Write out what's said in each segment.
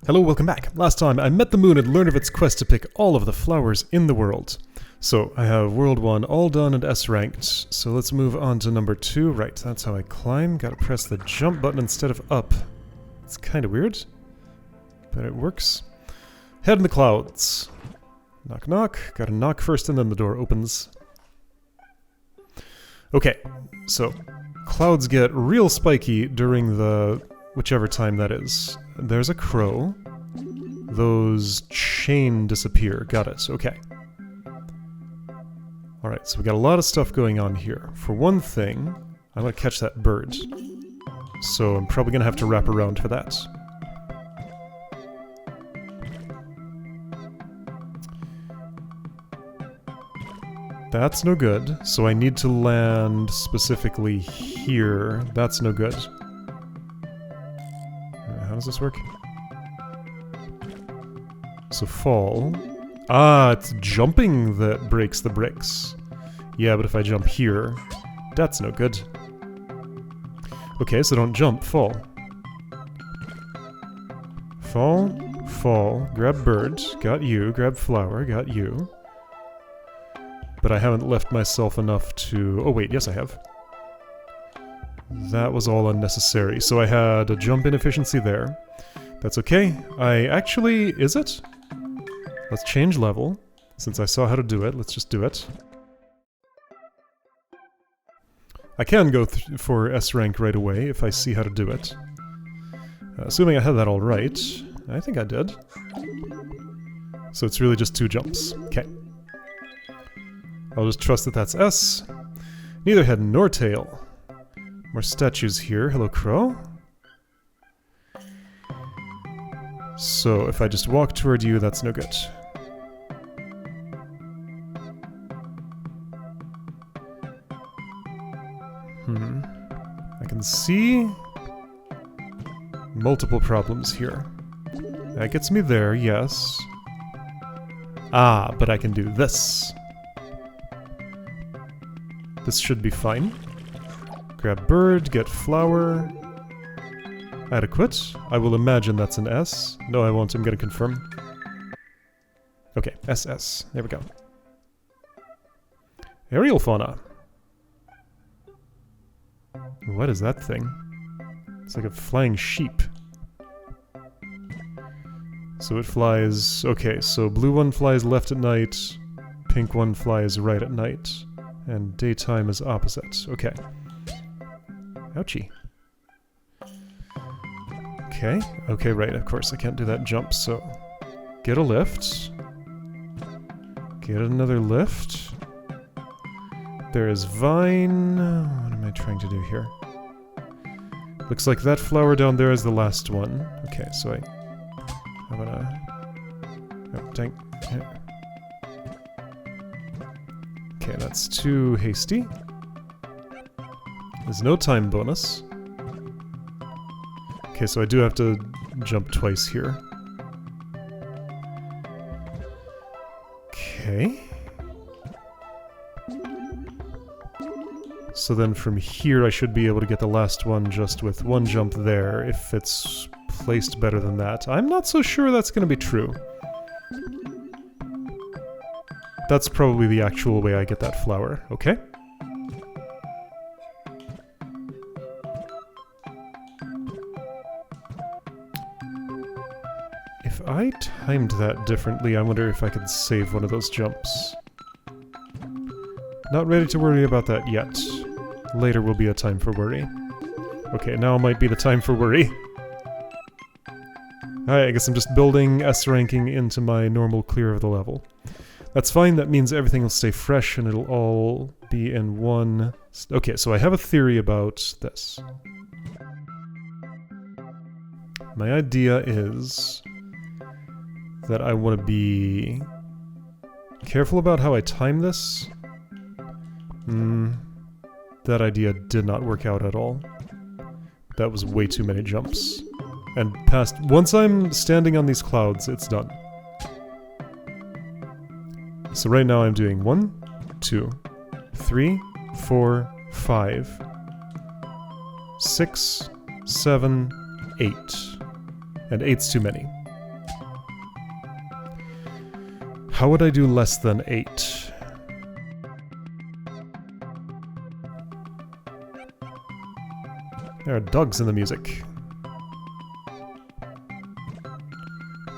Hello, welcome back. Last time I met the moon and learned of its quest to pick all of the flowers in the world. So I have World 1 all done and S ranked, so let's move on to number 2. Right, that's how I climb. Gotta press the jump button instead of up. It's kinda weird, but it works. Head in the clouds. Knock knock. Gotta knock first and then the door opens. Okay, so clouds get real spiky during the whichever time that is. There's a crow. Those chain disappear. Got it. Okay. Alright, so we got a lot of stuff going on here. For one thing, I want to catch that bird. So I'm probably going to have to wrap around for that. That's no good. So I need to land specifically here. That's no good. How does this work? So fall. Ah, it's jumping that breaks the bricks. Yeah, but if I jump here, that's no good. Okay, so don't jump, fall. Fall, fall, grab bird, got you, grab flower, got you. But I haven't left myself enough to... Oh wait, yes I have. That was all unnecessary. So I had a jump inefficiency there. That's okay. I actually... Is it? Let's change level. Since I saw how to do it, let's just do it. I can go for S rank right away if I see how to do it. Assuming I had that all right. I think I did. So it's really just 2 jumps. Okay. I'll just trust that that's S. Neither head nor tail. More statues here. Hello, crow. So, if I just walk toward you, that's no good. I can see multiple problems here. That gets me there, yes. Ah, but I can do this. This should be fine. Grab bird, get flower. Adequate. I will imagine that's an S. No, I won't. I'm gonna confirm. Okay, SS. There we go. Aerial fauna. What is that thing? It's like a flying sheep. So it flies... Okay, so blue one flies left at night, pink one flies right at night, and daytime is opposite. Okay. Ouchie. Okay, okay, right, of course, I can't do that jump, so... Get a lift. Get another lift. There is vine... What am I trying to do here? Looks like that flower down there is the last one. Okay, so I'm gonna... Oh, dang. Okay, that's too hasty. There's no time bonus. Okay, so I do have to jump twice here. Okay. So then from here I should be able to get the last one just with one jump there, if it's placed better than that. I'm not so sure that's going to be true. That's probably the actual way I get that flower, okay? If I timed that differently, I wonder if I could save one of those jumps. Not ready to worry about that yet. Later will be a time for worry. Okay, now might be the time for worry. Alright, I guess I'm just building S ranking into my normal clear of the level. That's fine, that means everything will stay fresh and it'll all be in one... Okay, so I have a theory about this. My idea is that I want to be careful about how I time this. That idea did not work out at all. That was way too many jumps. And once I'm standing on these clouds, it's done. So right now I'm doing 1, 2, 3, 4, 5, 6, 7, 8. And 8's too many. How would I do less than 8? There are dogs in the music.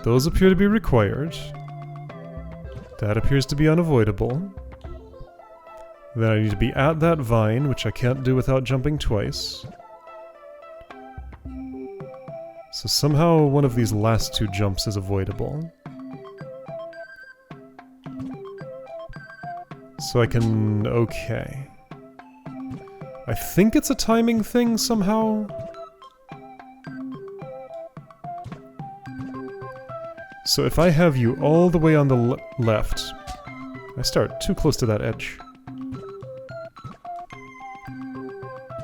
Those appear to be required. That appears to be unavoidable. Then I need to be at that vine, which I can't do without jumping twice. So somehow one of these last 2 jumps is avoidable. So I can... okay. I think it's a timing thing somehow. So if I have you all the way on the left, I start too close to that edge.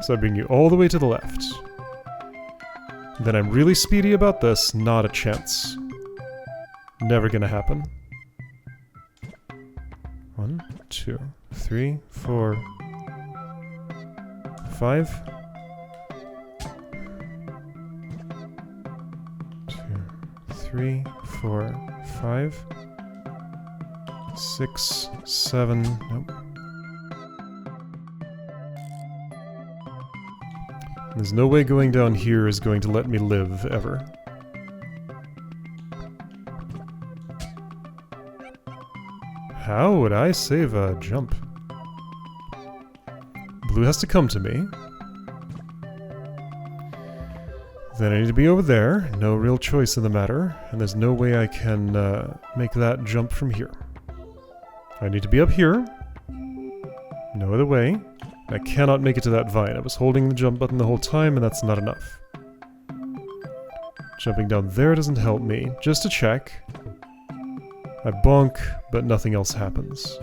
So I bring you all the way to the left. Then I'm really speedy about this, not a chance. Never gonna happen. 1, 2, 3, 4, 5. 2, 3, 4, 5. 6, 7. Nope. There's no way going down here is going to let me live, ever. How would I save a jump? Blue has to come to me. Then I need to be over there. No real choice in the matter. And there's no way I can make that jump from here. I need to be up here. No other way. I cannot make it to that vine. I was holding the jump button the whole time, and that's not enough. Jumping down there doesn't help me. Just to check. I bonk, but nothing else happens.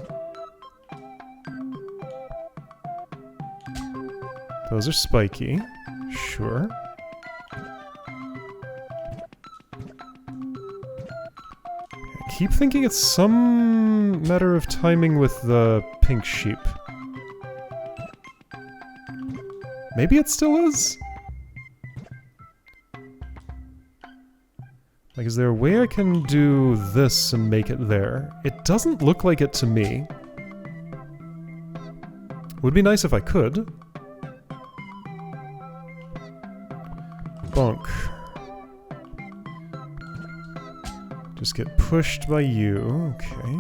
Those are spiky. Sure. I keep thinking it's some matter of timing with the pink sheep. Maybe it still is? Like, is there a way I can do this and make it there? It doesn't look like it to me. Would be nice if I could. Bonk. Just get pushed by you. Okay.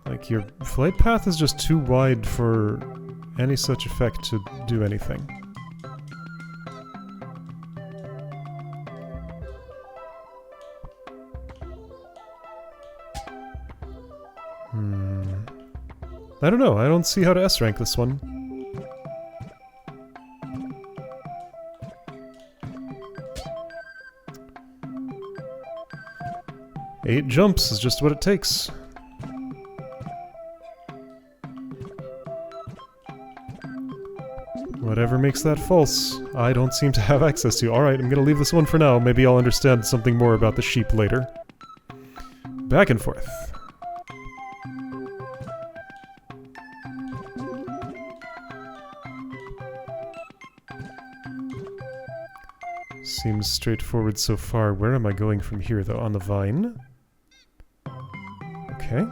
Like, your flight path is just too wide for any such effect to do anything. I don't know, I don't see how to S-rank this one. Eight jumps is just what it takes. Whatever makes that false, I don't seem to have access to. Alright, I'm gonna leave this one for now. Maybe I'll understand something more about the sheep later. Back and forth. Seems straightforward so far. Where am I going from here, though? On the vine? Okay.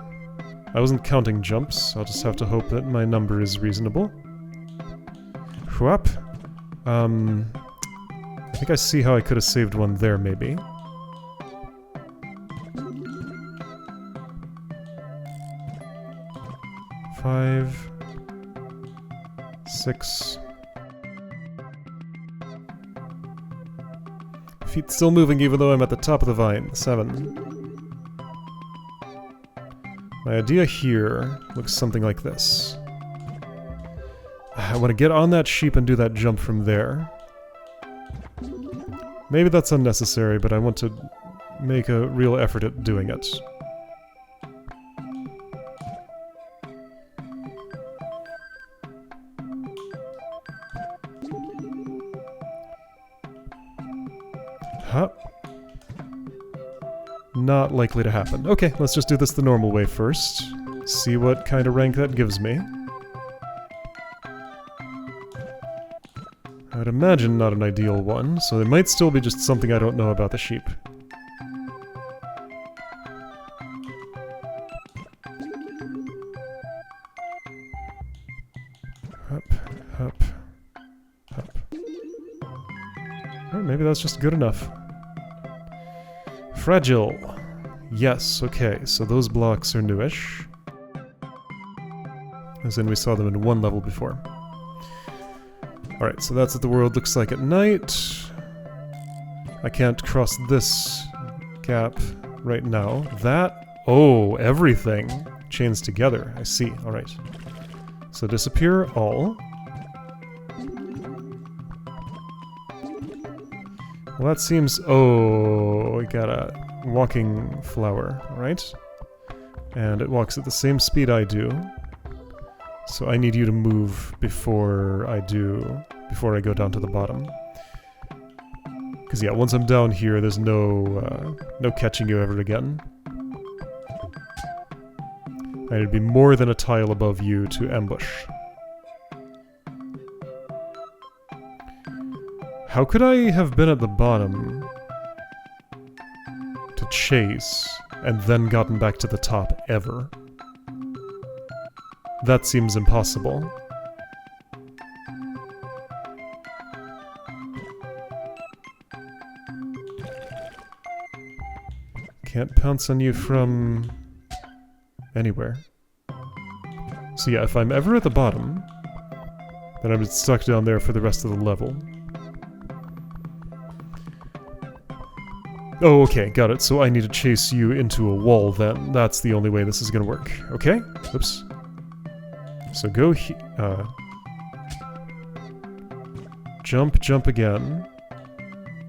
I wasn't counting jumps. I'll just have to hope that my number is reasonable. Whoop. I think I see how I could have saved one there, maybe. Five. 6. Feet still moving even though I'm at the top of the vine. 7. My idea here looks something like this. I want to get on that sheep and do that jump from there. Maybe that's unnecessary, but I want to make a real effort at doing it. Huh. Not likely to happen. Okay, let's just do this the normal way first. See what kind of rank that gives me. I would imagine not an ideal one, so it might still be just something I don't know about the sheep. Hup, hup, hup. Or maybe that's just good enough. Fragile. Yes, okay, so those blocks are newish. As in we saw them in one level before. Alright, so that's what the world looks like at night. I can't cross this gap right now. That... oh, everything chains together. I see, alright. So disappear all. Well, that seems... oh, we got a walking flower, right? And it walks at the same speed I do. So I need you to move before I go down to the bottom. Because yeah, once I'm down here, there's no catching you ever again. I need to be more than a tile above you to ambush. How could I have been at the bottom to chase and then gotten back to the top ever? That seems impossible. Can't pounce on you from anywhere. So yeah, if I'm ever at the bottom, then I'm stuck down there for the rest of the level. Oh, okay, got it. So I need to chase you into a wall then. That's the only way this is gonna work. Okay? Oops. So go jump, jump again.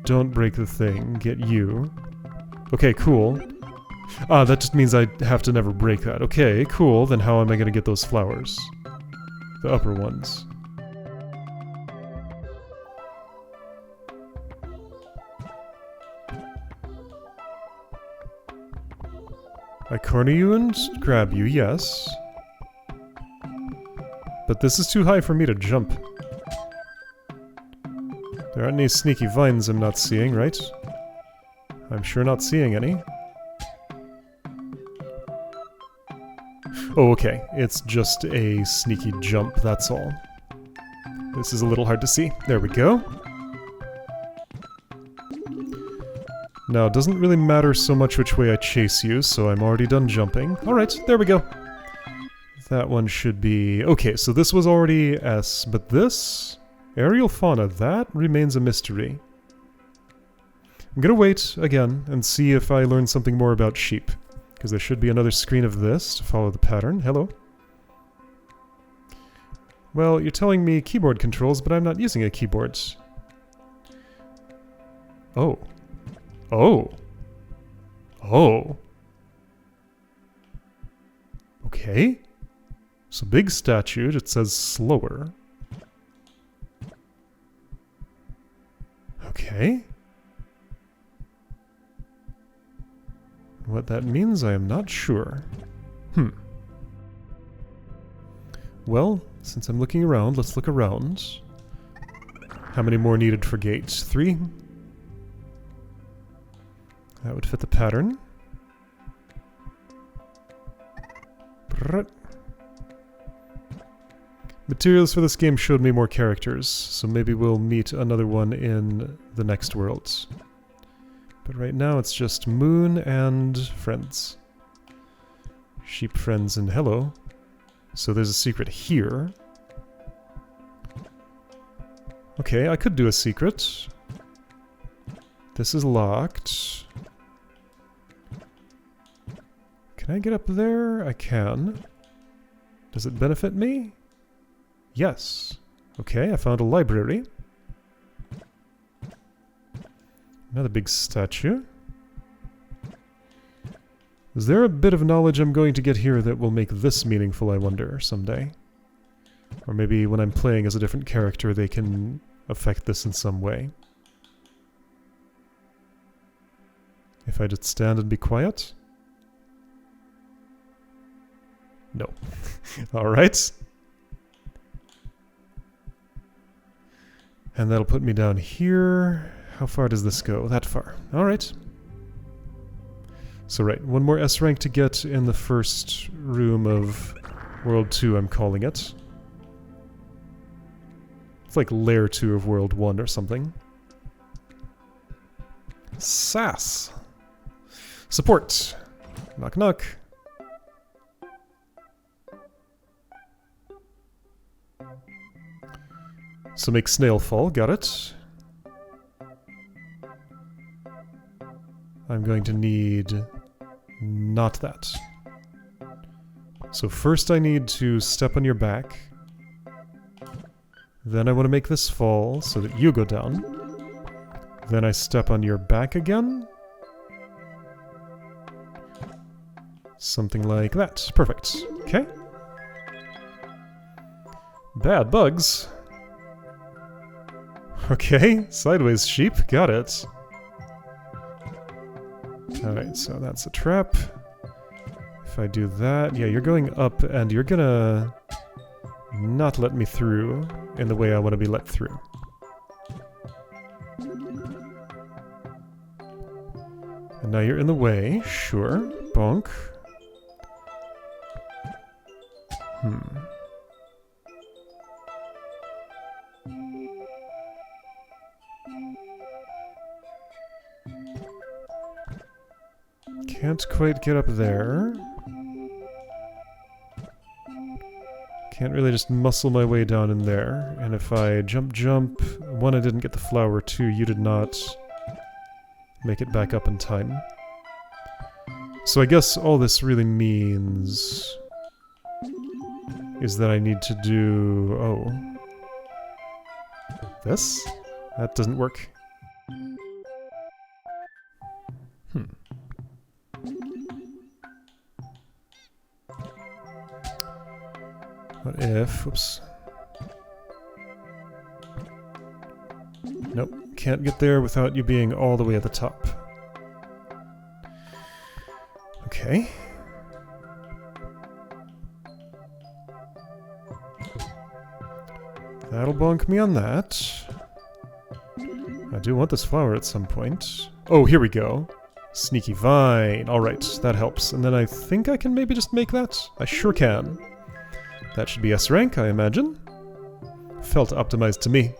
Don't break the thing. Get you. Okay, cool. Ah, that just means I have to never break that. Okay, cool. Then how am I gonna get those flowers? The upper ones. I corner you and grab you, yes. But this is too high for me to jump. There aren't any sneaky vines I'm not seeing, right? I'm sure not seeing any. Oh, okay. It's just a sneaky jump, that's all. This is a little hard to see. There we go. Now, it doesn't really matter so much which way I chase you, so I'm already done jumping. Alright, there we go. That one should be... okay, so this was already S, but this... aerial fauna, that remains a mystery. I'm gonna wait again and see if I learn something more about sheep. Because there should be another screen of this to follow the pattern. Hello. Well, you're telling me keyboard controls, but I'm not using a keyboard. Oh. Oh. Oh. Okay. So big statue, it says slower. Okay. What that means, I am not sure. Well, since I'm looking around, let's look around. How many more needed for gate? 3? That would fit the pattern. Materials for this game showed me more characters, so maybe we'll meet another one in the next worlds. But right now it's just Moon and friends. Sheep friends and hello. So there's a secret here. Okay, I could do a secret. This is locked. Can I get up there? I can. Does it benefit me? Yes. Okay, I found a library. Another big statue. Is there a bit of knowledge I'm going to get here that will make this meaningful, I wonder, someday? Or maybe when I'm playing as a different character, they can affect this in some way. If I just stand and be quiet? No. Alright. And that'll put me down here. How far does this go? That far. Alright. So right, one more S rank to get in the first room of World 2, I'm calling it. It's like Layer 2 of World 1 or something. Sass! Support! Knock knock. So make snail fall, got it. I'm going to need not that. So first I need to step on your back. Then I want to make this fall so that you go down. Then I step on your back again. Something like that. Perfect. Okay. Bad bugs. Okay, sideways sheep, got it. Alright, so that's a trap. If I do that, yeah, you're going up and you're gonna not let me through in the way I want to be let through. And now you're in the way, sure. Bonk. Can't quite get up there. Can't really just muscle my way down in there. And if I jump, one, I didn't get the flower, two, you did not make it back up in time. So I guess all this really means is that I need to do... oh. This? That doesn't work. What if... whoops. Nope, can't get there without you being all the way at the top. Okay. That'll bonk me on that. I do want this flower at some point. Oh, here we go. Sneaky vine. Alright, that helps. And then I think I can maybe just make that? I sure can. That should be S rank, I imagine. Felt optimized to me.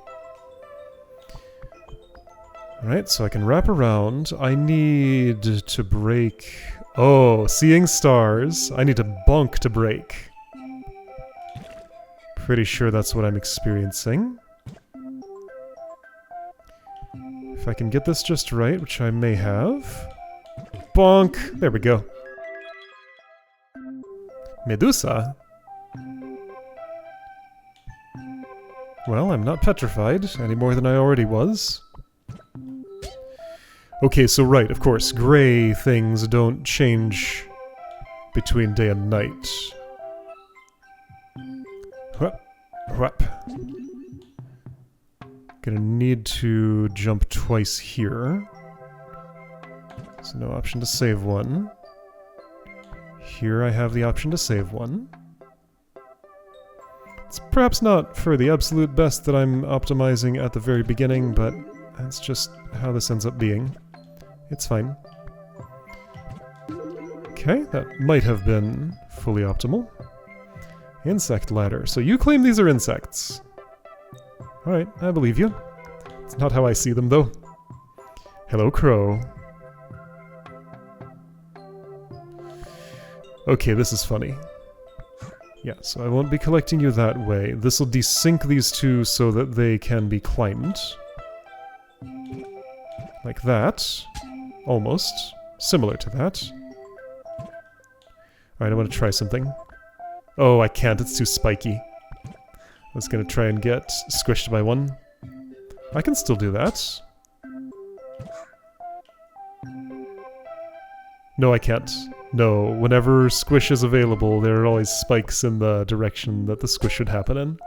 Alright, so I can wrap around. I need to break... oh, seeing stars. I need to bonk to break. Pretty sure that's what I'm experiencing. If I can get this just right, which I may have. Bonk! There we go. Medusa? Well, I'm not petrified, any more than I already was. Okay, so right, of course, gray things don't change between day and night. Whoop, whoop. Gonna need to jump twice here. So no option to save one. Here I have the option to save one. It's perhaps not for the absolute best that I'm optimizing at the very beginning, but that's just how this ends up being. It's fine. Okay, that might have been fully optimal. Insect ladder. So you claim these are insects. Alright, I believe you. It's not how I see them, though. Hello, crow. Okay, this is funny. Yeah, so I won't be collecting you that way. This will desync these two so that they can be climbed. Like that. Almost. Similar to that. Alright, I want to try something. Oh, I can't. It's too spiky. I was going to try and get squished by one. I can still do that. No, I can't. No, whenever squish is available, there are always spikes in the direction that the squish should happen in.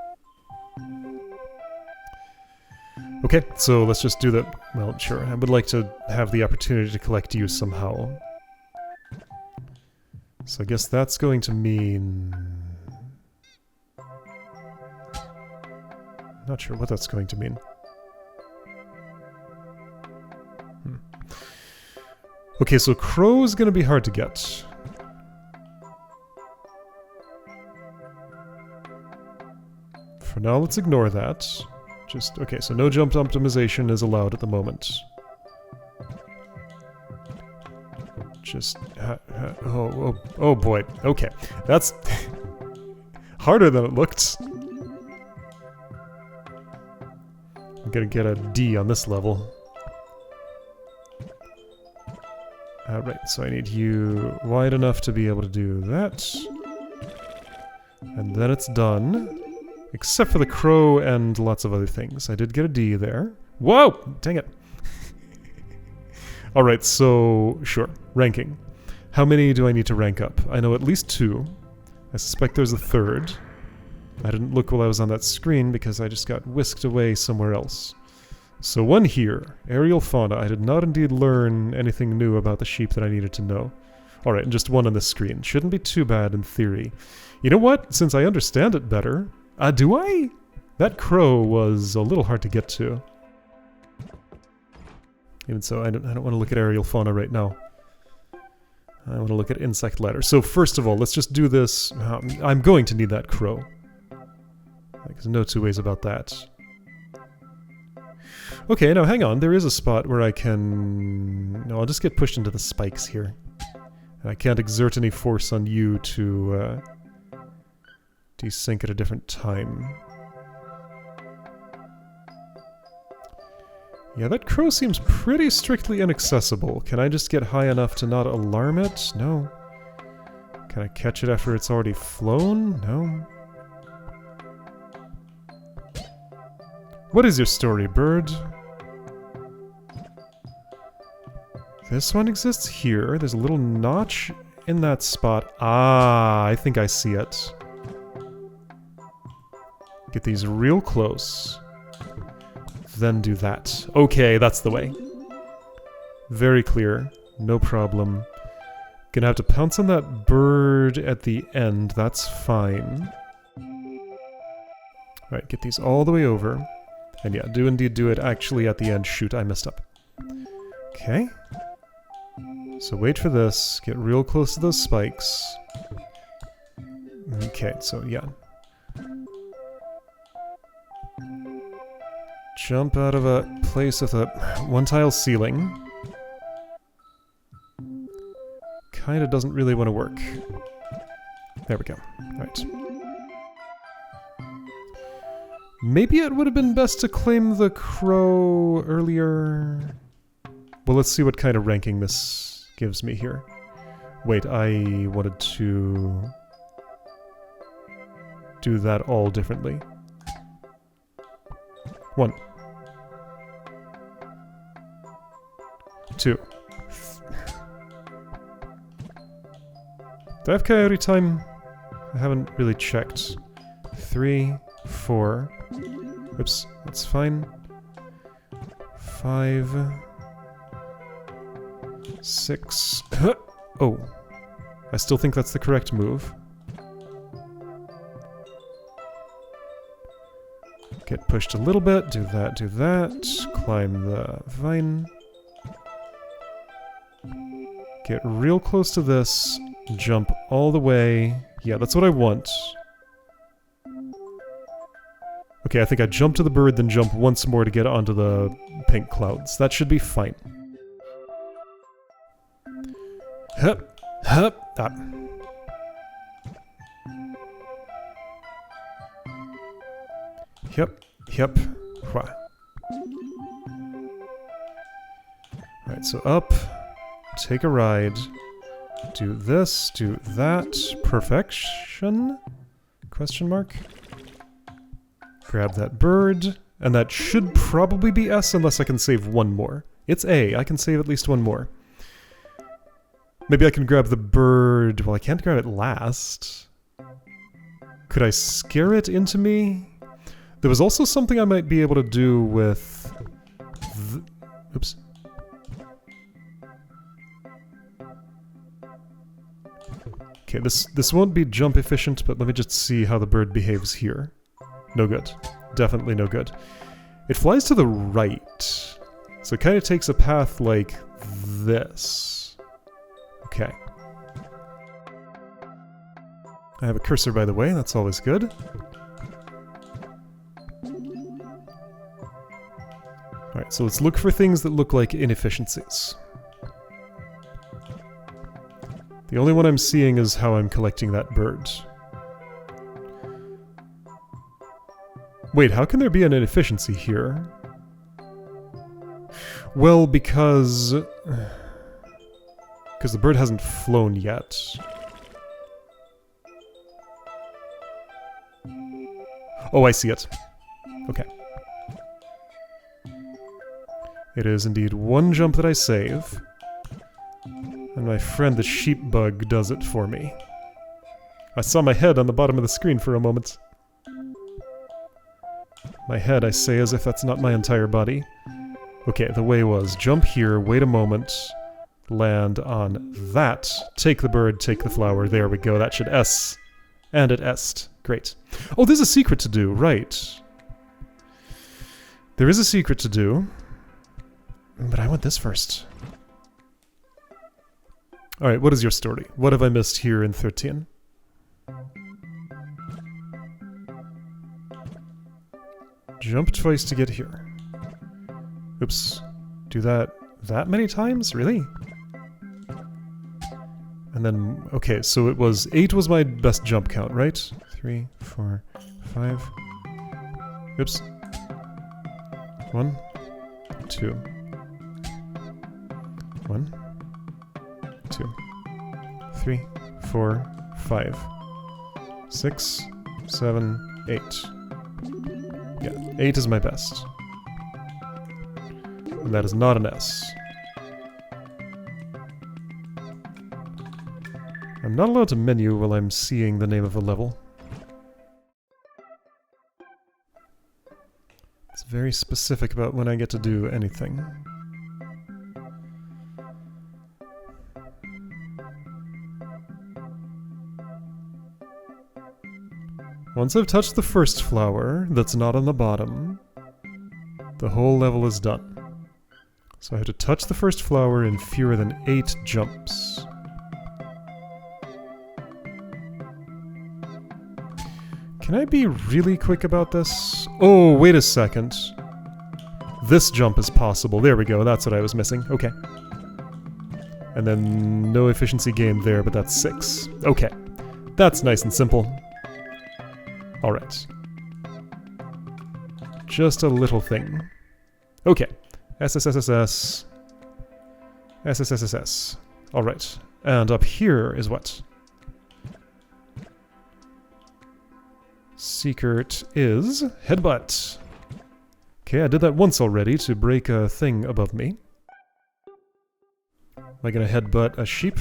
Okay, so let's just do that. Well, sure, I would like to have the opportunity to collect you somehow. So I guess that's going to mean... not sure what that's going to mean. Okay, so crow's gonna be hard to get. For now, let's ignore that. Just, okay, so no jump optimization is allowed at the moment. Just, oh boy, okay. That's harder than it looked. I'm gonna get a D on this level. Right, so I need you wide enough to be able to do that. And then it's done. Except for the crow and lots of other things. I did get a D there. Whoa! Dang it. Alright, so, sure. Ranking. How many do I need to rank up? I know at least 2. I suspect there's a 3rd. I didn't look while I was on that screen because I just got whisked away somewhere else. So 1 here. Aerial fauna. I did not indeed learn anything new about the sheep that I needed to know. Alright, and just 1 on the screen. Shouldn't be too bad in theory. You know what? Since I understand it better... do I? That crow was a little hard to get to. Even so, I don't want to look at aerial fauna right now. I want to look at insect ladder. So first of all, let's just do this. I'm going to need that crow. There's no two ways about that. Okay, now hang on. There is a spot where I can... No, I'll just get pushed into the spikes here. And I can't exert any force on you to desync at a different time. Yeah, that crow seems pretty strictly inaccessible. Can I just get high enough to not alarm it? No. Can I catch it after it's already flown? No. What is your story, bird? This one exists here. There's a little notch in that spot. Ah, I think I see it. Get these real close. Then do that. Okay, that's the way. Very clear. No problem. Gonna have to pounce on that bird at the end. That's fine. Alright, get these all the way over. And yeah, do indeed do it actually at the end. Shoot, I messed up. Okay. So wait for this. Get real close to those spikes. Okay, so yeah. Jump out of a place with a one-tile ceiling. Kinda doesn't really want to work. There we go. Right. Maybe it would have been best to claim the crow earlier. Well, let's see what kind of ranking this gives me here. Wait, I wanted to do that all differently. 1. 2. Do I have coyote time? I haven't really checked. 3, 4. Oops, that's fine. 5. 6. Oh. I still think that's the correct move. Get pushed a little bit, do that, climb the vine. Get real close to this, jump all the way. Yeah, that's what I want. Okay, I think I jump to the bird, then jump once more to get onto the pink clouds. That should be fine. Hup, hup, ah. Yep. Alright, so up, take a ride, do this, do that, perfection? Question mark? Grab that bird, and that should probably be S unless I can save one more. It's A, I can save at least one more. Maybe I can grab the bird, well I can't grab it last. Could I scare it into me? There was also something I might be able to do with... Oops. Okay, this won't be jump efficient, but let me just see how the bird behaves here. No good. Definitely no good. It flies to the right. So it kind of takes a path like this. Okay. I have a cursor, by the way, that's always good. Alright, so let's look for things that look like inefficiencies. The only one I'm seeing is how I'm collecting that bird. Wait, how can there be an inefficiency here? Well, because the bird hasn't flown yet. Oh, I see it. Okay. It is indeed one jump that I save. And my friend the Sheepbug does it for me. I saw my head on the bottom of the screen for a moment. My head, I say, as if that's not my entire body. Okay, the way was jump here, wait a moment, land on that, take the bird, take the flower, there we go, that should S. And it S'd. Great. Oh, there's a secret to do, right. There is a secret to do. But I want this first. Alright, what is your story? What have I missed here in 13? Jump twice to get here. Oops. Do that many times? Really? And then, okay, so it was 8 was my best jump count, right? 3, 4, 5. Oops. 1, 2. 1, 2, 3, 4, 5, 6, 7, 8. Yeah, 8 is my best. And that is not an S. I'm not allowed to menu while I'm seeing the name of a level. It's very specific about when I get to do anything. Once I've touched the first flower that's not on the bottom, the whole level is done. So I have to touch the first flower in fewer than 8 jumps. Can I be really quick about this? Oh, wait a second. This jump is possible. There we go, that's what I was missing. Okay. And then no efficiency gained there, but that's 6. Okay. That's nice and simple. Alright. Just a little thing. Okay. SSSSS. SSSSS. Alright. And up here is what? Secret is headbutt. Okay, I did that once already to break a thing above me. Am I gonna headbutt a sheep?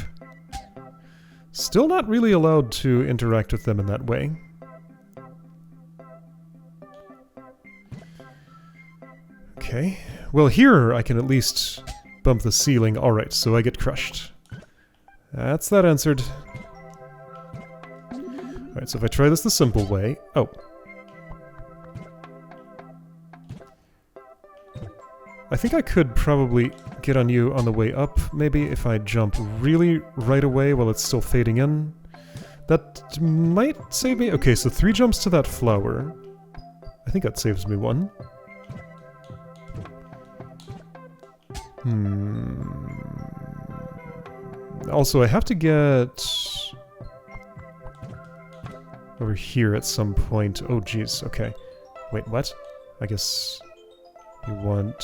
Still not really allowed to interact with them in that way. Okay. Well, here I can at least bump the ceiling. Alright, so I get crushed. That's that answered. Alright, so if I try this the simple way... Oh. I think I could probably get on you on the way up, maybe, if I jump really right away while it's still fading in. That might save me... Okay, so 3 jumps to that flower. I think that saves me 1. Also, I have to get over here at some point. Oh, jeez. Okay. Wait, what? I guess you want...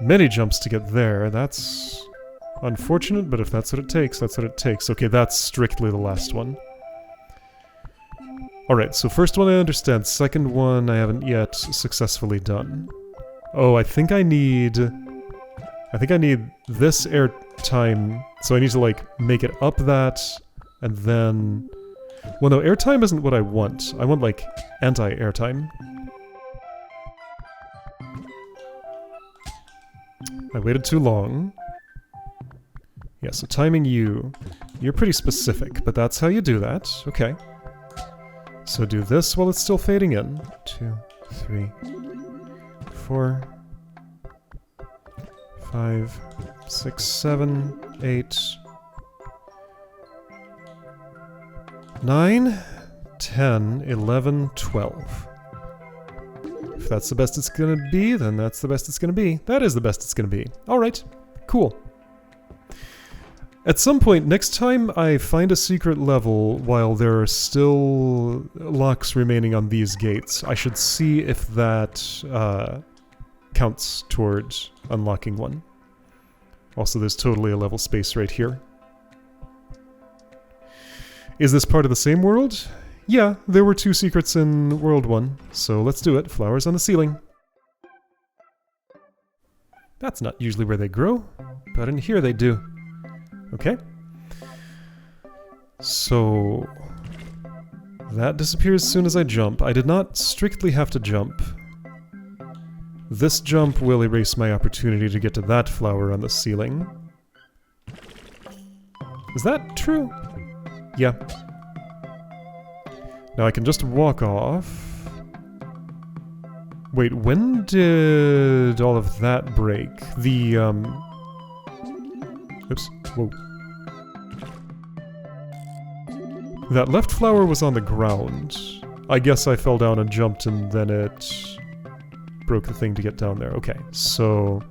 Many jumps to get there. That's unfortunate, but if that's what it takes, that's what it takes. Okay, that's strictly the last one. Alright, so first one I understand, second one I haven't yet successfully done. Oh, I think I need this airtime, so I need to, like, make it up that, and then... Well, no, airtime isn't what I want. I want, like, anti-airtime. I waited too long. Yeah, so timing you. You're pretty specific, but that's how you do that. Okay. So do this while it's still fading in. 2, 3, 4, 5, 6, 7, 8, 9, 10, 11, 12. If that's the best it's gonna be, then that's the best it's gonna be. That is the best it's gonna be. Alright, cool. At some point, next time I find a secret level while there are still locks remaining on these gates, I should see if that counts towards unlocking one. Also, there's totally a level space right here. Is this part of the same world? Yeah, there were 2 secrets in World 1, so let's do it. Flowers on the ceiling. That's not usually where they grow, but in here they do. Okay. So that disappears as soon as I jump. I did not strictly have to jump. This jump will erase my opportunity to get to that flower on the ceiling. Is that true? Yeah. Now I can just walk off. Wait, when did all of that break? The, oops. Whoa. That left flower was on the ground. I guess I fell down and jumped and then it broke the thing to get down there. Okay, so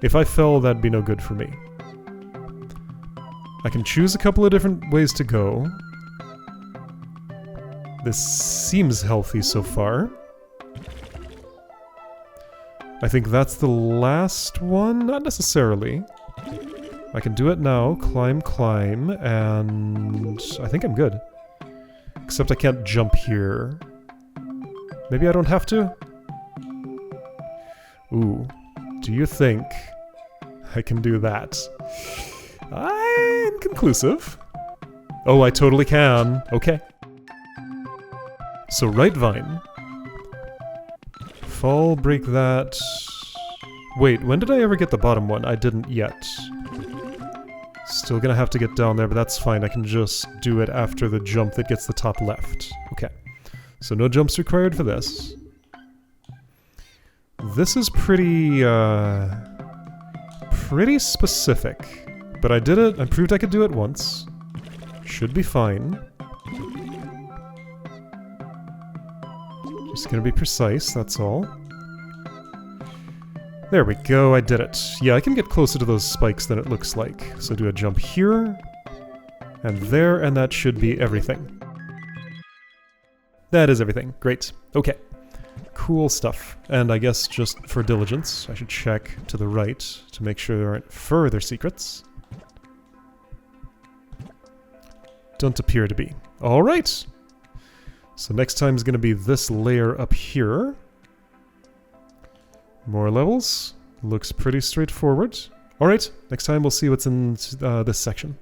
if I fell, that'd be no good for me. I can choose a couple of different ways to go. This seems healthy so far. I think that's the last one? Not necessarily. I can do it now, climb, climb, and I think I'm good. Except I can't jump here. Maybe I don't have to? Ooh, do you think I can do that? Inconclusive. Oh, I totally can. Okay. So right vine. Fall, break that. Wait, when did I ever get the bottom one? I didn't yet. Still gonna have to get down there, but that's fine. I can just do it after the jump that gets the top left. Okay. So no jumps required for this. This is pretty specific. But I did it. I proved I could do it once. Should be fine. Just gonna be precise, that's all. There we go, I did it. Yeah, I can get closer to those spikes than it looks like. So do a jump here, and there, and that should be everything. That is everything. Great. Okay. Cool stuff. And I guess just for diligence, I should check to the right to make sure there aren't further secrets. Don't appear to be. Alright! So next time is going to be this layer up here. More levels. Looks pretty straightforward. Alright, next time we'll see what's in this section.